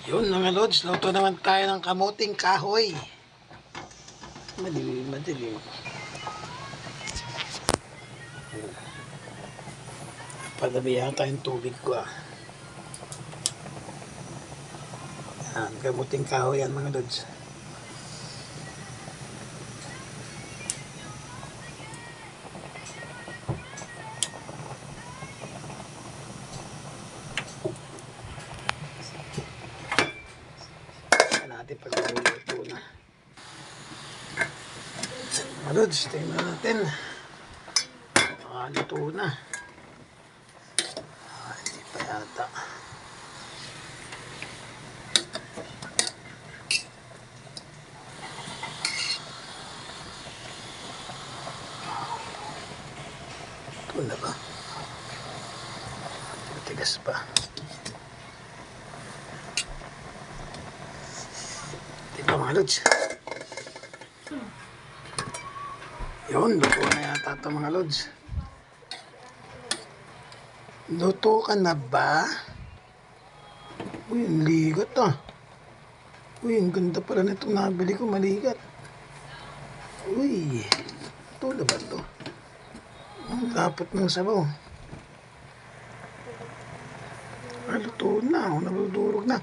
Yun mga lods, luto naman tayo ng kamuting kahoy. Madilim, madilim. Padabihan tayong tubig ko Yan, kamuting kahoy yan mga lods. Natin pag niluluto na. Mga lods, tingnan natin. Luto na. Hindi pa yata. Ito na ba? Matigas pa. Ito mga lods. Yun, luto na yata ito mga lods. Luto ka na ba? Uy, ang ligat Uy, ang ganda pala nitong nabili ko, maligat. Uy, ito na ba ito? Ang lapot ng sabaw. Luto na, nabudurog na.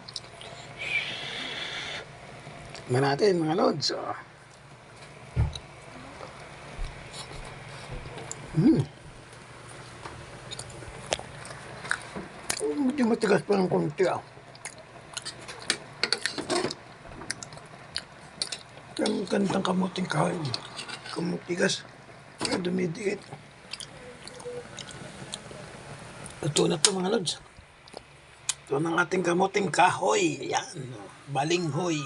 Tignan natin mga lods. Medyo matigas pa ng konti Ang gandang kamuting kahoy. Kamutigas. Dumidikit. Ito na ito mga lods. Ito ng ating kamuting kahoy. Yan. Balinghoy.